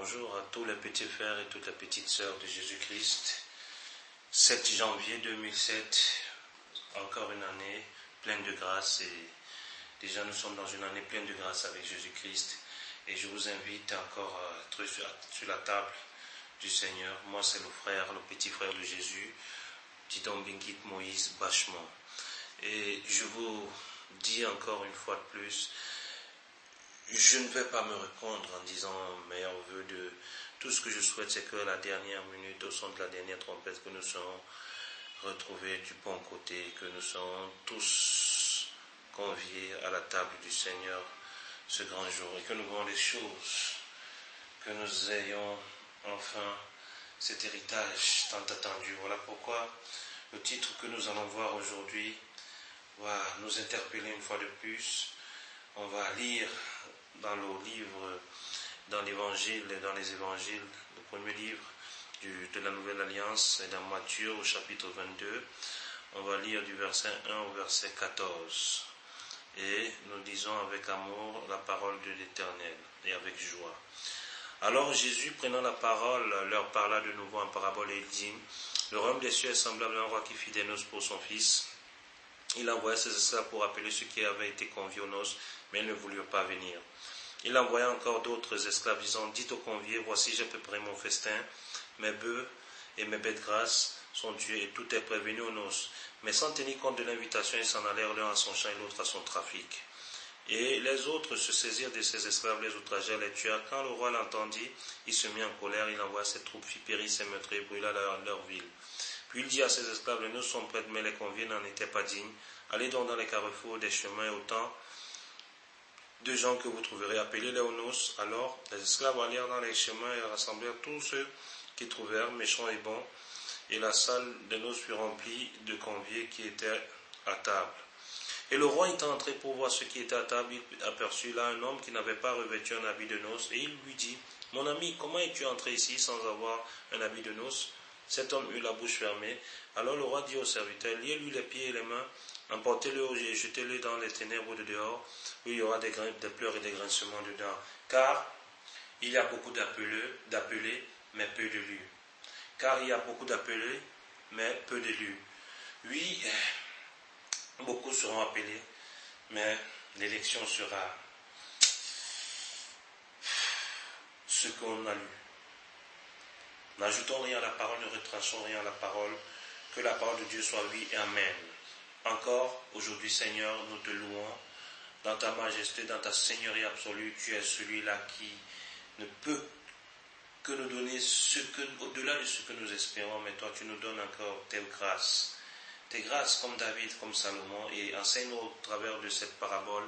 Bonjour à tous les petits frères et toutes les petites sœurs de Jésus-Christ. 7 janvier 2007, encore une année pleine de grâce et déjà nous sommes dans une année pleine de grâce avec Jésus-Christ et je vous invite encore à être sur la table du Seigneur. Moi c'est le petit frère de Jésus, Tidon Bingit Moïse Bachemont. Et je vous dis encore une fois de plus, je ne vais pas me répondre en disant meilleur vœu de tout ce que je souhaite, c'est que la dernière minute, au son de la dernière trompette, que nous serons retrouvés du bon côté, que nous serons tous conviés à la table du Seigneur ce grand jour et que nous voyons les choses, que nous ayons enfin cet héritage tant attendu. Voilà pourquoi le titre que nous allons voir aujourd'hui va nous interpeller une fois de plus. On va lire dans les évangiles, le premier livre de la Nouvelle Alliance, c'est dans Matthieu au chapitre 22. On va lire du verset 1 au verset 14. Et nous disons avec amour la parole de l'Éternel et avec joie. Alors Jésus, prenant la parole, leur parla de nouveau en parabole et il dit, le royaume des cieux est semblable à un roi qui fit des noces pour son fils. Il envoya ses esclaves pour appeler ceux qui avaient été conviés aux noces, mais ils ne voulurent pas venir. Il envoya encore d'autres esclaves, disant, dites aux conviés, voici j'ai préparé mon festin, mes bœufs et mes bêtes grasses sont tués, et tout est prévenu aux noces. Mais sans tenir compte de l'invitation, ils s'en allèrent l'un à son champ et l'autre à son trafic. Et les autres se saisirent de ces esclaves, les outragèrent, les tuèrent. Quand le roi l'entendit, il se mit en colère, il envoya ses troupes, fit périr ses meurtriers et brûla leur ville. Puis il dit à ses esclaves, les noces sont prêtes, mais les conviés n'en étaient pas dignes. Allez donc dans les carrefours des chemins, autant de gens que vous trouverez, appelez-les aux noces. Alors les esclaves allèrent dans les chemins et rassemblèrent tous ceux qu'ils trouvèrent, méchants et bons, et la salle des noces fut remplie de conviés qui étaient à table. Et le roi étant entré pour voir ceux qui étaient à table, il aperçut là un homme qui n'avait pas revêtu un habit de noces, et il lui dit, mon ami, comment es-tu entré ici sans avoir un habit de noces? Cet homme eut la bouche fermée. Alors le roi dit au serviteur, liez-lui les pieds et les mains, emportez-le et jetez-le dans les ténèbres de dehors, où il y aura des pleurs et des grincements dedans. Car il y a beaucoup d'appelés, mais peu d'élus. Car il y a beaucoup d'appelés, mais peu d'élus. Oui, beaucoup seront appelés, mais l'élection sera ce qu'on a lu. N'ajoutons rien à la parole, ne retranchons rien à la parole, que la parole de Dieu soit oui et amen. Encore, aujourd'hui Seigneur, nous te louons, dans ta majesté, dans ta seigneurie absolue, tu es celui-là qui ne peut que nous donner au-delà de ce que nous espérons, mais toi tu nous donnes encore tes grâces comme David, comme Salomon, et enseigne-nous au travers de cette parabole.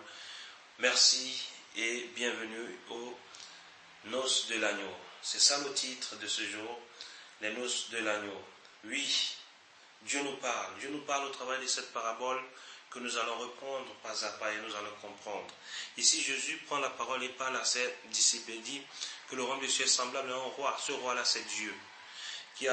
Merci et bienvenue aux noces de l'agneau. C'est ça le titre de ce jour, les noces de l'agneau. Oui, Dieu nous parle au travers de cette parabole que nous allons reprendre pas à pas et nous allons comprendre. Ici, Jésus prend la parole et parle à ses disciples et dit que le royaume des cieux est semblable à un roi. Ce roi-là, c'est Dieu, qui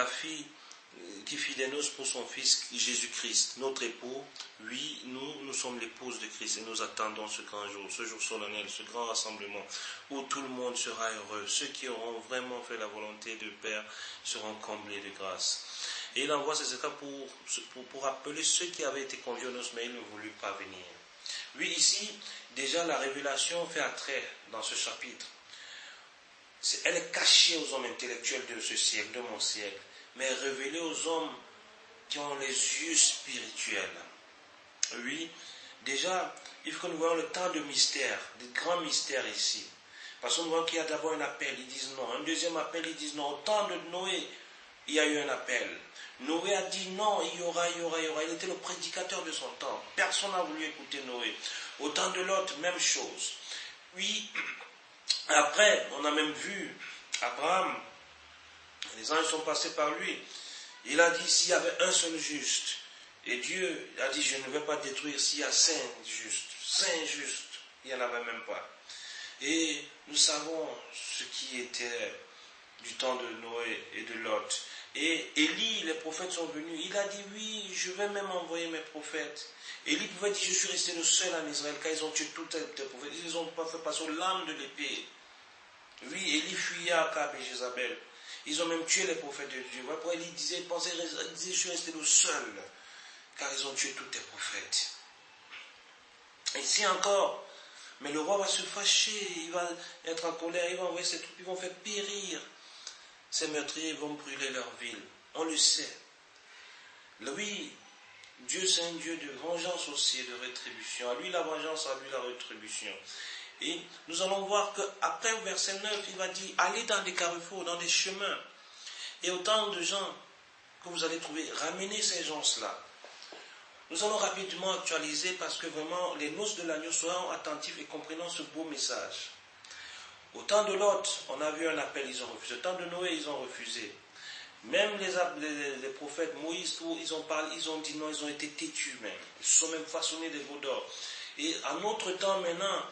fit des noces pour son fils Jésus-Christ, notre époux. Oui, nous sommes l'épouse de Christ et nous attendons ce grand jour, ce jour solennel, ce grand rassemblement où tout le monde sera heureux. Ceux qui auront vraiment fait la volonté du Père seront comblés de grâce. Et il envoie ses esclaves pour appeler ceux qui avaient été conviés aux noces, mais ils ne voulurent pas venir. Oui, ici, déjà la révélation fait attrait dans ce chapitre. Elle est cachée aux hommes intellectuels de ce siècle, de mon siècle, mais révélée aux hommes qui ont les yeux spirituels. Oui, déjà, il faut que nous voyons le temps de mystère, de grands mystères ici. Parce qu'on voit qu'il y a d'abord un appel, ils disent non. Un deuxième appel, ils disent non. Au temps de Noé, il y a eu un appel. Noé a dit non, il y aura. Il était le prédicateur de son temps. Personne n'a voulu écouter Noé. Au temps de Lot, même chose. Oui, après, on a même vu Abraham. Les anges sont passés par lui. Il a dit s'il y avait un seul juste. Et Dieu a dit je ne vais pas détruire s'il y a 5 justes. 5 justes, il n'y en avait même pas. Et nous savons ce qui était du temps de Noé et de Lot. Et Élie, les prophètes sont venus. Il a dit oui, je vais même envoyer mes prophètes. Élie pouvait dire je suis resté le seul en Israël car ils ont tué tous les prophètes. Ils ont pas fait passer aux lames de l'épée. Oui, Élie fut fui Akab et Jézabel. Ils ont même tué les prophètes de Dieu. Voilà pourquoi il disait, je suis resté le seul, car ils ont tué tous tes prophètes. Ici encore, mais le roi va se fâcher, il va être en colère, il va envoyer ses troupes, ils vont faire périr. Ces meurtriers vont brûler leur ville. On le sait. Oui, Dieu c'est un Dieu de vengeance aussi et de rétribution. À lui la vengeance, à lui la rétribution. Et nous allons voir qu'après au verset 9, il va dire, allez dans des carrefours, dans des chemins. Et autant de gens que vous allez trouver, ramenez ces gens-là. Nous allons rapidement actualiser parce que vraiment, les noces de l'agneau soient attentifs et comprenant ce beau message. Au temps de Lot, on a vu un appel, ils ont refusé. Au temps de Noé, ils ont refusé. Même les prophètes, Moïse, tout, ils ont parlé, ils ont dit non, ils ont été têtus même. Ils se sont même façonnés des veaux d'or. Et en notre temps maintenant,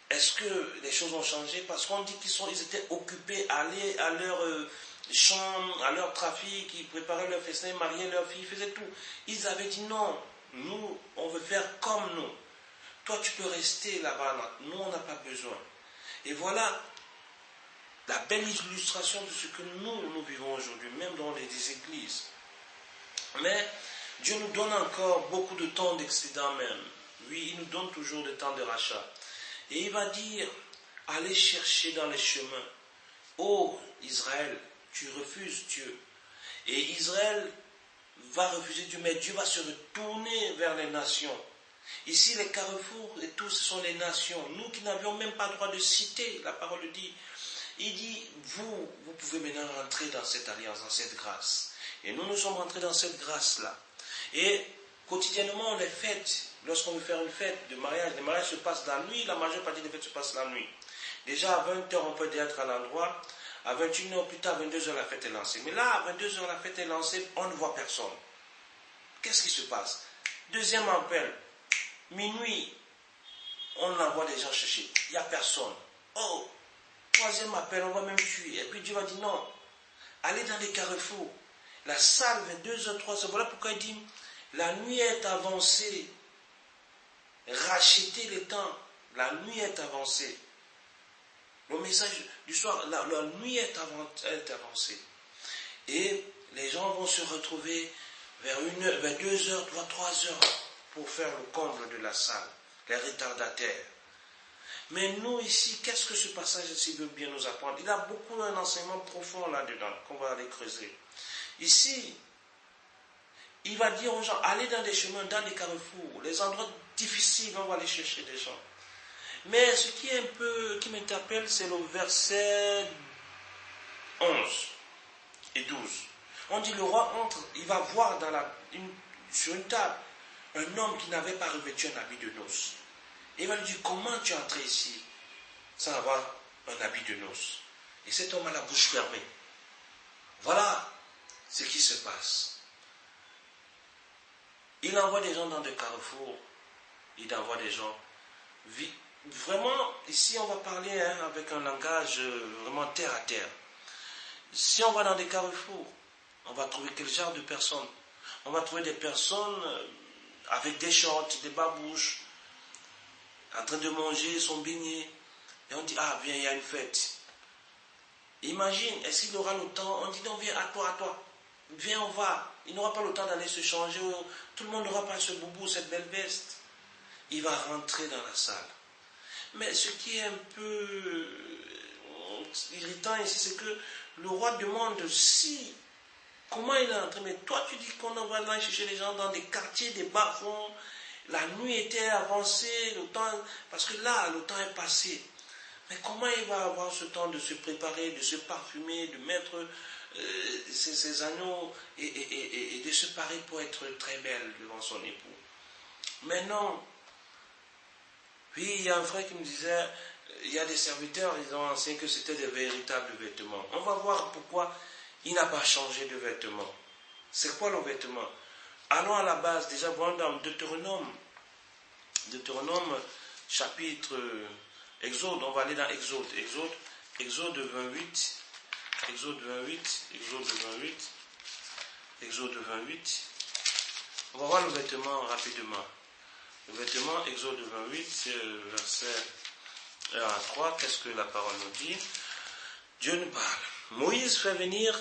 est-ce que les choses ont changé? Parce qu'on dit qu'ils étaient occupés à aller à leur chambre, à leur trafic, ils préparaient leur festin, ils mariaient leurs filles, ils faisaient tout. Ils avaient dit non, nous, on veut faire comme nous. Toi, tu peux rester là-bas, nous, on n'a pas besoin. Et voilà la belle illustration de ce que nous vivons aujourd'hui, même dans les églises. Mais Dieu nous donne encore beaucoup de temps d'excédent même. Oui, il nous donne toujours des temps de rachat. Et il va dire, allez chercher dans les chemins. Ô Israël, tu refuses Dieu. Et Israël va refuser Dieu, mais Dieu va se retourner vers les nations. Ici, les carrefours et tout, ce sont les nations. Nous qui n'avions même pas le droit de citer, la parole dit, il dit, vous pouvez maintenant rentrer dans cette alliance, dans cette grâce. Et nous sommes rentrés dans cette grâce-là. Et quotidiennement, on les fête. Lorsqu'on veut faire une fête de mariage, les mariages se passent la nuit, la majeure partie des fêtes se passent la nuit. Déjà à 20h, on peut être à l'endroit. À 21h plus tard, 22h, la fête est lancée. Mais là, à 22h, la fête est lancée, on ne voit personne. Qu'est-ce qui se passe? Deuxième appel. Minuit, on envoie des gens chercher. Il n'y a personne. Oh! Troisième appel, on va même tuer. Et puis Dieu va dire non. Allez dans les carrefours. La salle, 22h, 3h. Voilà pourquoi il dit, la nuit est avancée. Rachetez les temps. La nuit est avancée. Le message du soir, la nuit est avancée. Et les gens vont se retrouver vers 1h, vers 2h, 3h pour faire le comble de la salle. Les retardataires. Mais nous ici, qu'est-ce que ce passage ici veut bien nous apprendre? Il a beaucoup d'un enseignement profond là-dedans qu'on va aller creuser. Ici, il va dire aux gens, allez dans des chemins, dans des carrefours, les endroits difficiles, on va aller chercher des gens. Mais ce qui est un peu, qui m'interpelle, c'est le verset 11 et 12. On dit, le roi entre, il va voir sur une table un homme qui n'avait pas revêtu un habit de noces. Et il va lui dire, comment tu es entré ici sans avoir un habit de noces? Et cet homme a la bouche fermée. Voilà ce qui se passe. Il envoie des gens dans des carrefours. Il envoie des gens. Vraiment, ici on va parler avec un langage vraiment terre à terre. Si on va dans des carrefours, on va trouver quel genre de personnes? On va trouver des personnes avec des shorts, des babouches, en train de manger son beignet. Et on dit, ah, viens, il y a une fête. Imagine, est-ce qu'il aura le temps? On dit, non, viens, à toi. Viens, on va. Il n'aura pas le temps d'aller se changer. Tout le monde n'aura pas ce boubou, cette belle veste. Il va rentrer dans la salle. Mais ce qui est un peu irritant ici, c'est que le roi demande comment il est entré. Mais toi, tu dis qu'on va aller chercher les gens dans des quartiers, des bas-fonds. La nuit était avancée, parce que là, le temps est passé. Mais comment il va avoir ce temps de se préparer, de se parfumer, de mettre ses agneaux et de se parer pour être très belle devant son époux? Mais non. Oui, il y a un frère qui me disait, il y a des serviteurs, ils ont enseigné que c'était des véritables vêtements. On va voir pourquoi il n'a pas changé de vêtements. C'est quoi le vêtement? Allons à la base, déjà, voyons dans Deutéronome chapitre Exode, on va aller dans Exode 28, on va voir le vêtement rapidement. Le vêtement, Exode 28, verset 1 à 3, qu'est-ce que la parole nous dit? Dieu nous parle. Moïse fait venir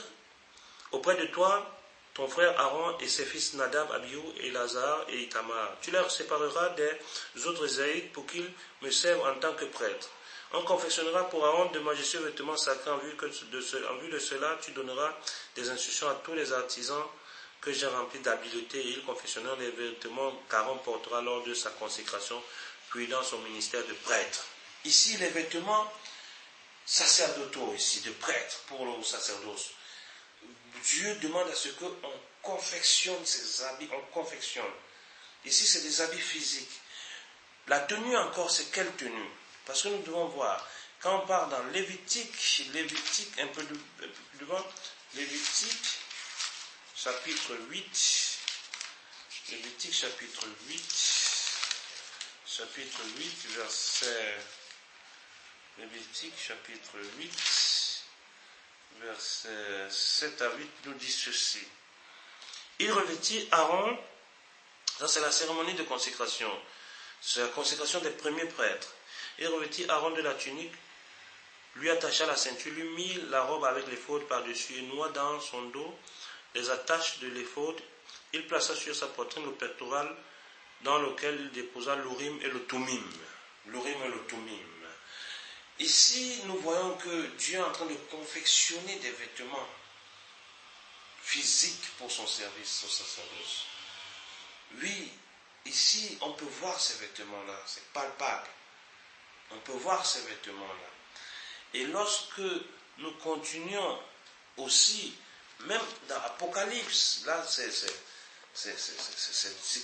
auprès de toi ton frère Aaron et ses fils Nadab, Abihu, Elazar et Itamar. Tu leur sépareras des autres Israélites pour qu'ils me servent en tant que prêtres. On confectionnera pour Aaron de majestueux vêtements sacrés. En vue de cela, tu donneras des instructions à tous les artisans que j'ai remplis d'habileté et ils confectionneront les vêtements qu'Aaron portera lors de sa consécration, puis dans son ministère de prêtre. Ici, les vêtements sacerdotaux, ici, de prêtre pour le sacerdoce. Dieu demande à ce qu'on confectionne ces habits, on confectionne. Ici, c'est des habits physiques. La tenue encore, c'est quelle tenue? Parce que nous devons voir, quand on part dans Lévitique un peu plus devant, Lévitique, chapitre 8, Lévitique, chapitre 8, verset, Lévitique, chapitre 8, versets 7 à 8, nous dit ceci. Il revêtit Aaron, ça c'est la cérémonie de consécration, c'est la consécration des premiers prêtres. Il revêtit Aaron de la tunique, lui attacha la ceinture, lui mit la robe avec l'éphod par-dessus et noua dans son dos les attaches de l'éphod. Il plaça sur sa poitrine le pectoral dans lequel il déposa l'Urim et le Thummim. L'Urim et le Thummim. Ici, nous voyons que Dieu est en train de confectionner des vêtements physiques pour son service, son sacerdoce. Oui, ici, on peut voir ces vêtements-là, c'est palpable. On peut voir ces vêtements-là. Et lorsque nous continuons aussi, même dans l'Apocalypse, là, c'est ce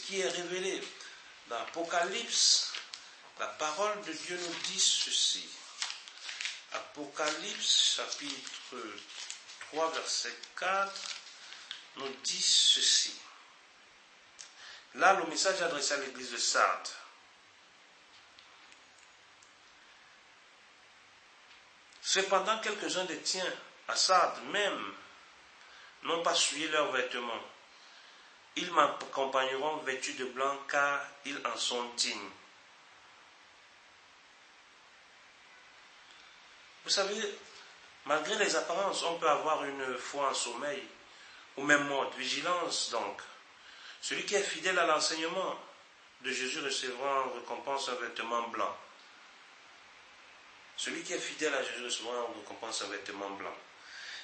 qui est révélé. Dans l'Apocalypse, la parole de Dieu nous dit ceci. Apocalypse, chapitre 3, verset 4, nous dit ceci. Là, le message est adressé à l'église de Sardes. Cependant, quelques-uns des tiens, à Sardes même, n'ont pas souillé leurs vêtements. Ils m'accompagneront vêtus de blanc, car ils en sont dignes. Vous savez, malgré les apparences, on peut avoir une foi en sommeil, ou même morte, vigilance donc. Celui qui est fidèle à l'enseignement de Jésus recevra en récompense un vêtement blanc. Celui qui est fidèle à Jésus recevra en récompense un vêtement blanc.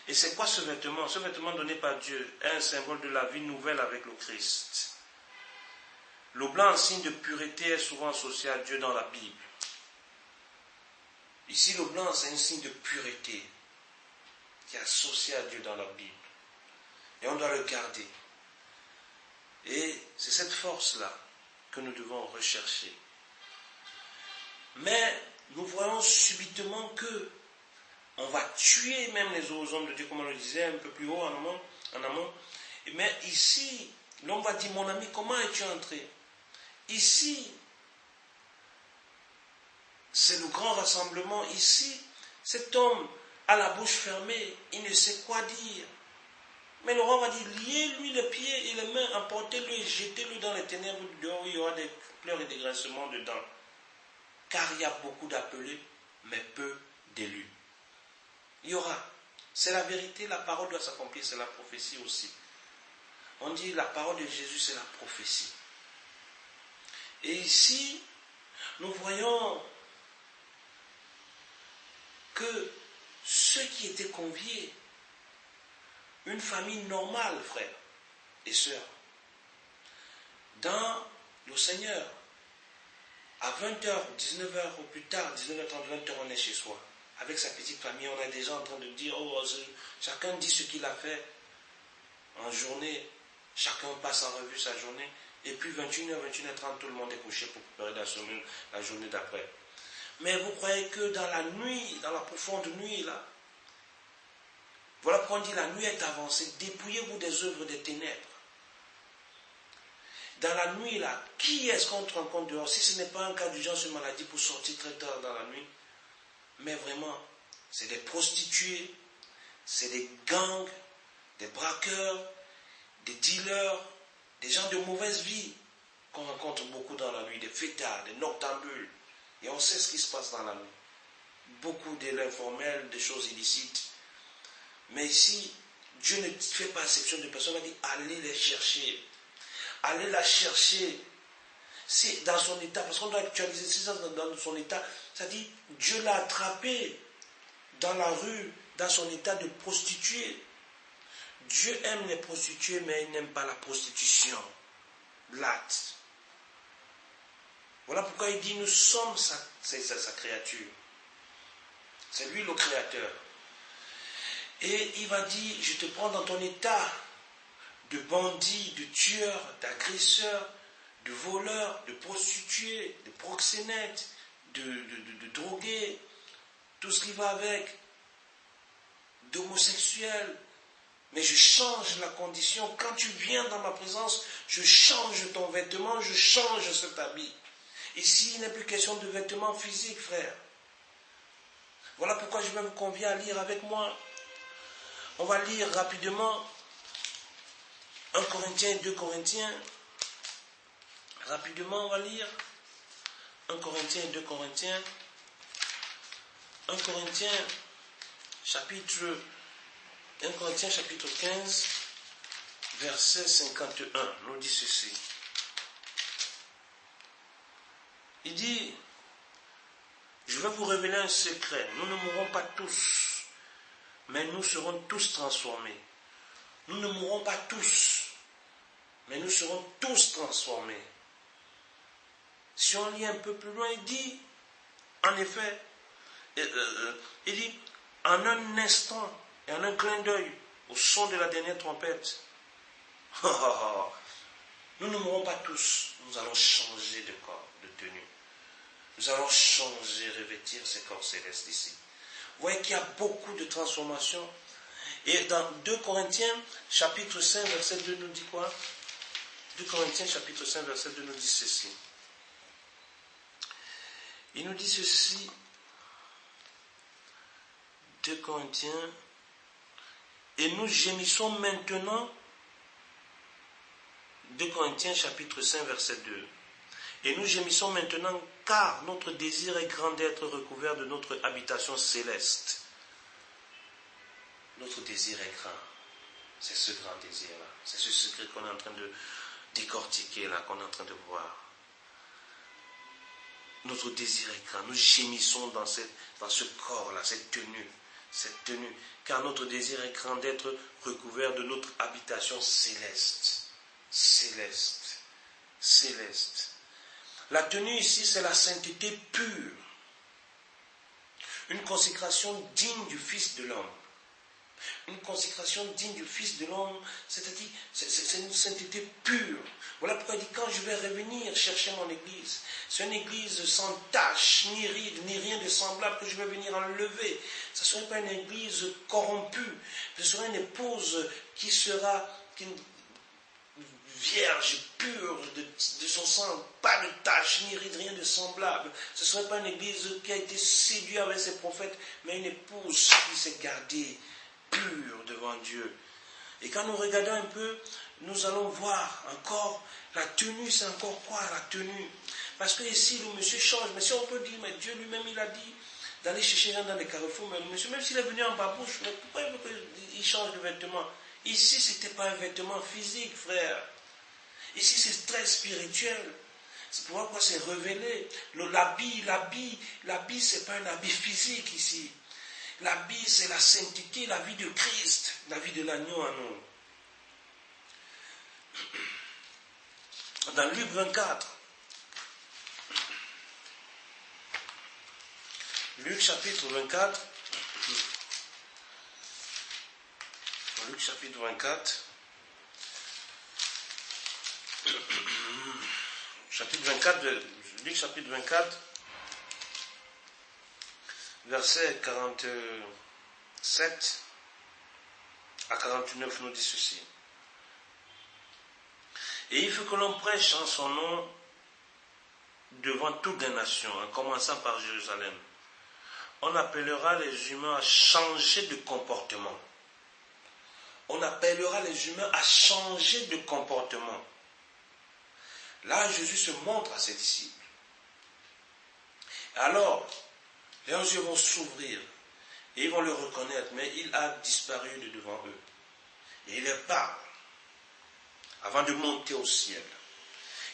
Et c'est quoi ce vêtement? Ce vêtement donné par Dieu est un symbole de la vie nouvelle avec le Christ. Le blanc en signe de pureté est souvent associé à Dieu dans la Bible. Ici, le blanc, c'est un signe de pureté qui est associé à Dieu dans la Bible. Et on doit le garder. Et c'est cette force-là que nous devons rechercher. Mais nous voyons subitement que on va tuer même les autres hommes de Dieu, comme on le disait un peu plus haut en amont. Mais ici, l'homme va dire, mon ami, comment es-tu entré? Ici, c'est le grand rassemblement. Ici, cet homme a la bouche fermée, il ne sait quoi dire. Mais le roi va dire, liez-lui les pieds et les mains, emportez-le et jetez-le dans les ténèbres dehors où il y aura des pleurs et des grincements dedans. Car il y a beaucoup d'appelés, mais peu d'élus. Il y aura. C'est la vérité, la parole doit s'accomplir, c'est la prophétie aussi. On dit la parole de Jésus, c'est la prophétie. Et ici, nous voyons que ceux qui étaient conviés, une famille normale, frères et sœurs, dans le Seigneur, à 20h, 19h ou plus tard, 19h30, 20h, on est chez soi. Avec sa petite famille, on est déjà en train de dire, oh, chacun dit ce qu'il a fait en journée, chacun passe en revue sa journée, et puis 21h, 21h30, tout le monde est couché pour préparer la journée d'après. Mais vous croyez que dans la nuit, dans la profonde nuit, là, voilà pourquoi on dit la nuit est avancée, dépouillez-vous des œuvres des ténèbres. Dans la nuit, là, qui est-ce qu'on rencontre dehors? Si ce n'est pas un cas d'urgence, une maladie pour sortir très tard dans la nuit, mais vraiment, c'est des prostituées, c'est des gangs, des braqueurs, des dealers, des gens de mauvaise vie qu'on rencontre beaucoup dans la nuit, des fêtards, des noctambules. Et on sait ce qui se passe dans la nuit. beaucoup de l'informel, des choses illicites. Mais ici, Dieu ne fait pas exception de personne, il dit allez les chercher. Allez la chercher. C'est dans son état, parce qu'on doit actualiser ça dans son état. C'est-à-dire, Dieu l'a attrapé dans la rue, dans son état de prostituée. Dieu aime les prostituées, mais il n'aime pas la prostitution. L'acte. Voilà pourquoi il dit, nous sommes sa créature. C'est lui le créateur. Et il va dire, je te prends dans ton état de bandit, de tueur, d'agresseur, de voleur, de prostituée, de proxénète, de drogué, tout ce qui va avec, d'homosexuel. Mais je change la condition. Quand tu viens dans ma présence, je change ton vêtement, je change cet habit. Ici, il n'est plus question de vêtements physiques, frère. Voilà pourquoi je vous conviens à lire avec moi. On va lire rapidement 1 Corinthiens et 2 Corinthiens. Rapidement, on va lire 1 Corinthiens et 2 Corinthiens. 1 Corinthiens chapitre 15, verset 51, nous dit ceci. Il dit, je vais vous révéler un secret. Nous ne mourrons pas tous, mais nous serons tous transformés. Nous ne mourrons pas tous, mais nous serons tous transformés. Si on lit un peu plus loin, il dit, en effet, il dit, en un instant et en un clin d'œil, au son de la dernière trompette, nous ne mourrons pas tous, nous allons changer de corps, de tenue. Nous allons changer, revêtir ces corps célestes ici. Vous voyez qu'il y a beaucoup de transformations. Et dans 2 Corinthiens, chapitre 5, verset 2 nous dit quoi? 2 Corinthiens, chapitre 5, verset 2 nous dit ceci. Il nous dit ceci, 2 Corinthiens, et nous gémissons maintenant, 2 Corinthiens, chapitre 5, verset 2. Et nous gémissons maintenant car notre désir est grand d'être recouvert de notre habitation céleste. Notre désir est grand. C'est ce grand désir-là. C'est ce secret qu'on est en train de décortiquer là, qu'on est en train de voir. Notre désir est grand. Nous gémissons dans ce corps-là, cette tenue. Car notre désir est grand d'être recouvert de notre habitation céleste. Céleste. La tenue ici, c'est la sainteté pure. Une consécration digne du Fils de l'homme. Une consécration digne du Fils de l'homme, c'est-à-dire, c'est une sainteté pure. Voilà pourquoi il dit, quand je vais revenir chercher mon église, c'est une église sans tache, ni ride, ni rien de semblable que je vais venir enlever. Ce ne serait pas une église corrompue. Ce serait une épouse qui sera vierge, pure de son sang, pas de tache, ni ride, rien de semblable. Ce ne serait pas une église qui a été séduite avec ses prophètes, mais une épouse qui s'est gardée pure devant Dieu. Et quand nous regardons un peu, nous allons voir encore la tenue, c'est encore quoi la tenue? Parce que ici, le monsieur change. Mais si on peut dire, mais Dieu lui-même, il a dit d'aller chercher les gens dans les carrefours, mais le monsieur, même s'il est venu en babouche, mais pourquoi il veut qu'il change de vêtement? Ici, ce n'était pas un vêtement physique, frère. Ici, c'est très spirituel. C'est pourquoi c'est révélé. L'habit, ce n'est pas un habit physique ici. L'habit, c'est la sainteté, la vie de Christ, la vie de l'agneau en nous. Dans Luc 24, Luc chapitre 24, Luc chapitre 24, Luc chapitre 24, verset 47 à 49 nous dit ceci. Et il faut que l'on prêche en son nom devant toutes les nations, en commençant par Jérusalem. On appellera les humains à changer de comportement. On appellera les humains à changer de comportement. Là, Jésus se montre à ses disciples. Alors, leurs yeux vont s'ouvrir et ils vont le reconnaître, mais il a disparu de devant eux. Et il leur parle avant de monter au ciel.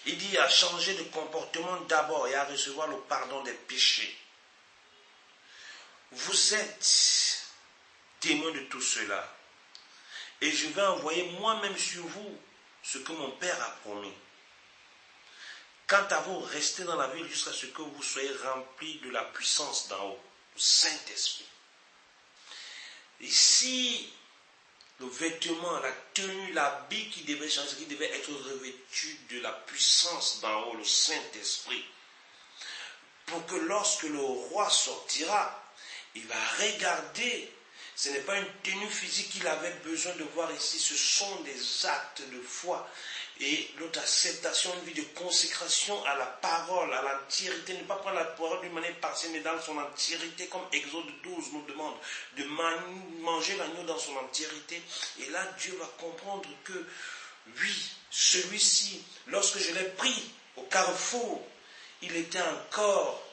Il dit à changer de comportement d'abord et à recevoir le pardon des péchés. Vous êtes témoin de tout cela. Et je vais envoyer moi-même sur vous ce que mon Père a promis. Quant à vous, restez dans la ville jusqu'à ce que vous soyez remplis de la puissance d'en haut, du Saint-Esprit. Ici, le vêtement, la tenue, l'habit qui devait changer, qui devait être revêtu de la puissance d'en haut, le Saint-Esprit. Pour que lorsque le roi sortira, il va regarder. Ce n'est pas une tenue physique qu'il avait besoin de voir ici, ce sont des actes de foi. Et notre acceptation, une vie de consécration à la parole, à l'entièreté, ne pas prendre la parole d'une manière partielle, mais dans son entièreté, comme Exode 12 nous demande, de manger l'agneau dans son entièreté. Et là, Dieu va comprendre que, oui, celui-ci, lorsque je l'ai pris au carrefour, il était encore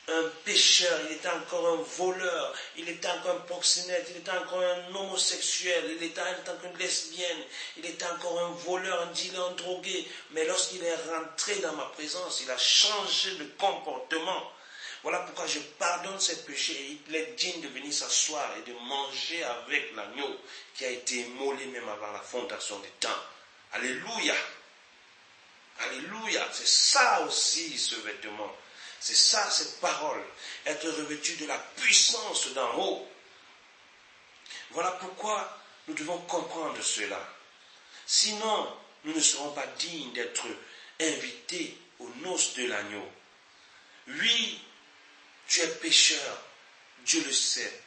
un pécheur, il était encore un voleur, il était encore un proxénète, il était encore un homosexuel, il était encore une lesbienne, il était encore un voleur, un dealer, un drogué. Mais lorsqu'il est rentré dans ma présence, il a changé de comportement. Voilà pourquoi je pardonne ses péchés et il est digne de venir s'asseoir et de manger avec l'agneau qui a été immolé même avant la fondation des temps. Alléluia! Alléluia! C'est ça aussi ce vêtement. C'est ça, cette parole, être revêtu de la puissance d'en haut. Voilà pourquoi nous devons comprendre cela. Sinon, nous ne serons pas dignes d'être invités aux noces de l'agneau. Oui, tu es pécheur, Dieu le sait.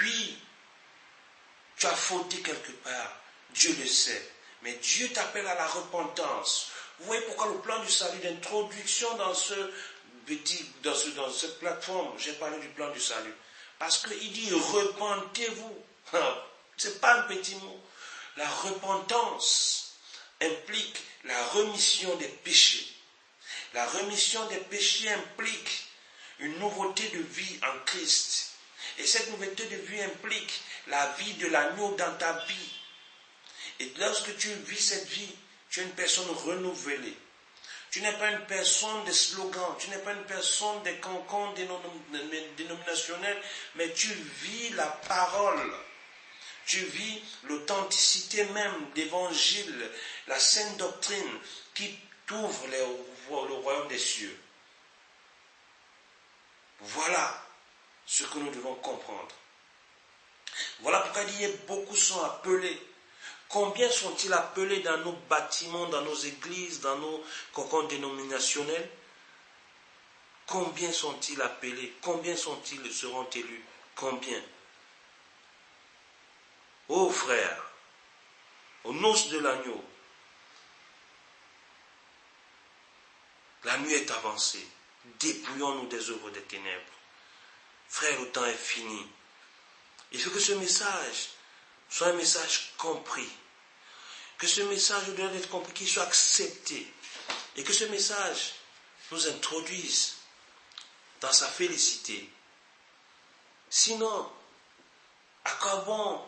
Oui, tu as fauté quelque part, Dieu le sait. Mais Dieu t'appelle à la repentance. Vous voyez pourquoi le plan du salut d'introduction dans cette plateforme, j'ai parlé du plan du salut. Parce qu'il dit repentez-vous. Ce n'est pas un petit mot. La repentance implique la rémission des péchés. La rémission des péchés implique une nouveauté de vie en Christ. Et cette nouveauté de vie implique la vie de l'agneau dans ta vie. Et lorsque tu vis cette vie, tu es une personne renouvelée. Tu n'es pas une personne de slogans, tu n'es pas une personne de cancans dénominationnels, mais tu vis la parole. Tu vis l'authenticité même d'évangile, la sainte doctrine qui t'ouvre le royaume des cieux. Voilà ce que nous devons comprendre. Voilà pourquoi il y a beaucoup sont appelés. Combien sont-ils appelés dans nos bâtiments, dans nos églises, dans nos cocons dénominationnels? Combien sont-ils appelés? Combien seront élus? Combien? Ô frères, aux noces de l'agneau, la nuit est avancée. Dépouillons-nous des œuvres des ténèbres. Frères, le temps est fini. Il faut que ce message soit un message compris. Que ce message doit être compris, qu'il soit accepté. Et que ce message nous introduise dans sa félicité. Sinon, à quoi bon,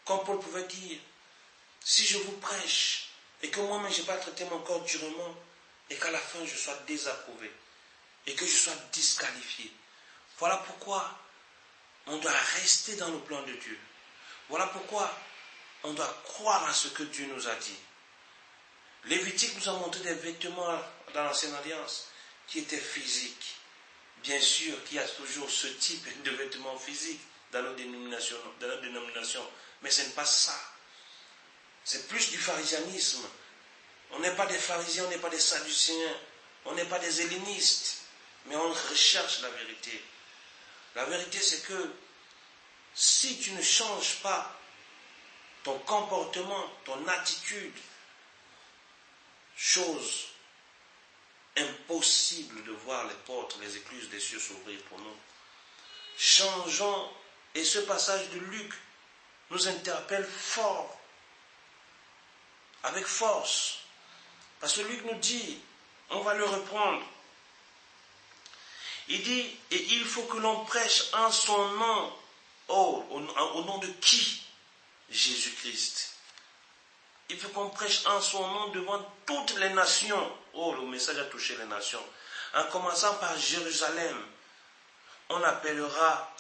comme Paul pouvait dire, si je vous prêche et que moi-même je n'ai pas traité mon corps durement et qu'à la fin je sois désapprouvé et que je sois disqualifié. Voilà pourquoi on doit rester dans le plan de Dieu. Voilà pourquoi on doit croire à ce que Dieu nous a dit. Lévitique nous a montré des vêtements dans l'Ancienne Alliance qui étaient physiques. Bien sûr qu'il y a toujours ce type de vêtements physiques dans nos dénominations, mais ce n'est pas ça. C'est plus du pharisianisme. On n'est pas des pharisiens, on n'est pas des sadducéens, on n'est pas des hellénistes, mais on recherche la vérité. La vérité, c'est que si tu ne changes pas ton comportement, ton attitude, chose impossible de voir les portes, les écluses des cieux s'ouvrir pour nous. Changeons, et ce passage de Luc nous interpelle fort, avec force, parce que Luc nous dit, on va le reprendre, Il dit, et il faut que l'on prêche en son nom. Oh, au nom de qui? Jésus-Christ. Il faut qu'on prêche en son nom devant toutes les nations. Oh, le message a touché les nations. En commençant par Jérusalem, on appellera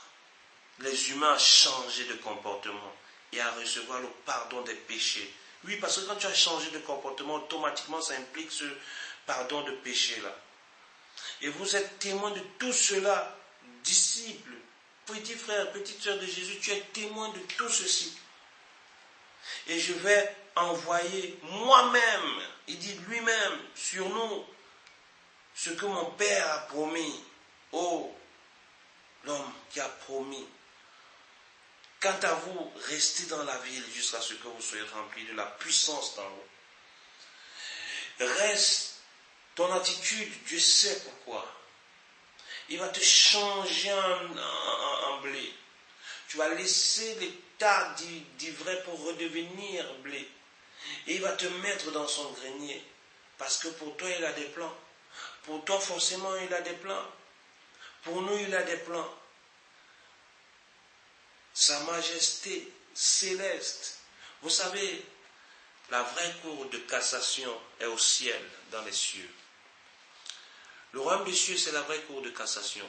les humains à changer de comportement et à recevoir le pardon des péchés. Oui, parce que quand tu as changé de comportement, automatiquement, ça implique ce pardon de péché-là. Et vous êtes témoins de tout cela, disciples, petits frères, petites sœurs de Jésus, tu es témoin de tout ceci. Et je vais envoyer moi-même, il dit lui-même, sur nous, ce que mon Père a promis. Oh, l'homme qui a promis. Quant à vous, restez dans la ville jusqu'à ce que vous soyez remplis de la puissance d'en haut. Reste ton attitude, Dieu sait pourquoi. Il va te changer en blé. Tu vas laisser l'état d'ivraie pour redevenir blé. Et il va te mettre dans son grenier. Parce que pour toi, il a des plans. Pour toi, forcément, il a des plans. Pour nous, il a des plans. Sa majesté céleste. Vous savez, la vraie cour de cassation est au ciel, dans les cieux. Le royaume des cieux, c'est la vraie cour de cassation.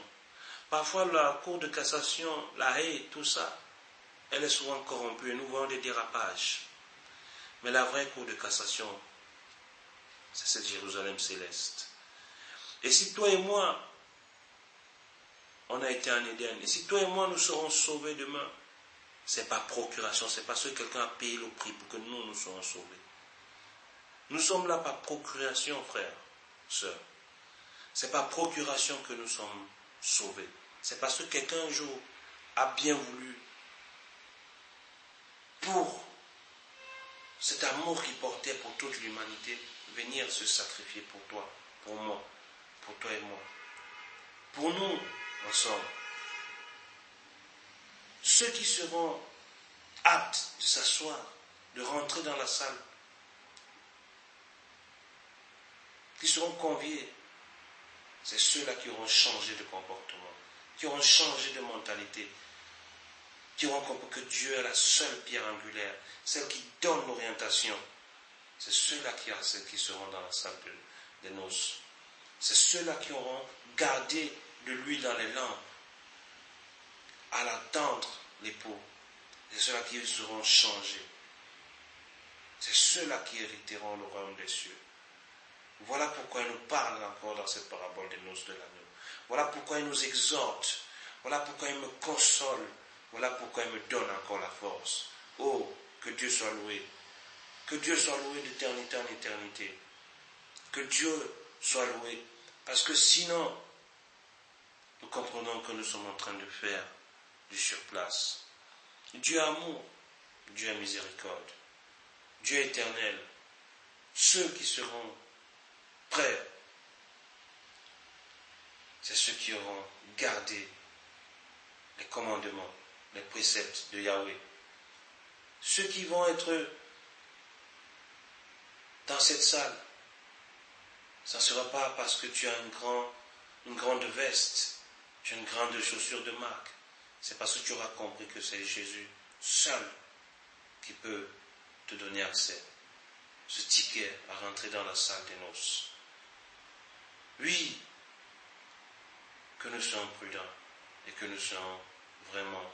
Parfois, la cour de cassation, la haie, tout ça, elle est souvent corrompue et nous voyons des dérapages. Mais la vraie cour de cassation, c'est cette Jérusalem céleste. Et si toi et moi, on a été en Éden, et si toi et moi nous serons sauvés demain, c'est pas procuration, c'est parce que quelqu'un a payé le prix pour que nous soyons sauvés. Nous sommes là par procuration, frères, sœurs. C'est par procuration que nous sommes sauvés. C'est parce que quelqu'un un jour a bien voulu, pour cet amour qu'il portait pour toute l'humanité, venir se sacrifier pour toi, pour moi, pour toi et moi. Pour nous, ensemble. Ceux qui seront aptes de s'asseoir, de rentrer dans la salle, qui seront conviés, c'est ceux-là qui auront changé de comportement, qui auront changé de mentalité, qui auront compris que Dieu est la seule pierre angulaire, celle qui donne l'orientation. C'est ceux-là qui seront dans la salle des noces. C'est ceux-là qui auront gardé de l'huile dans les lampes, à l'attendre l'époux. C'est ceux-là qui seront changés. C'est ceux-là qui hériteront le royaume des cieux. Voilà pourquoi il nous parle encore dans cette parabole des noces de l'agneau. Voilà pourquoi il nous exhorte. Voilà pourquoi il me console. Voilà pourquoi il me donne encore la force. Oh, que Dieu soit loué. Que Dieu soit loué d'éternité en éternité. Que Dieu soit loué. Parce que sinon, nous comprenons que nous sommes en train de faire du surplace. Dieu est amour. Dieu est miséricorde. Dieu est éternel. Ceux qui seront prêts, c'est ceux qui auront gardé les commandements, les préceptes de Yahweh. Ceux qui vont être dans cette salle, ça ne sera pas parce que tu as une grande veste, tu as une grande chaussure de marque. C'est parce que tu auras compris que c'est Jésus seul qui peut te donner accès, ce ticket à rentrer dans la salle des noces. Oui, que nous soyons prudents et que nous soyons vraiment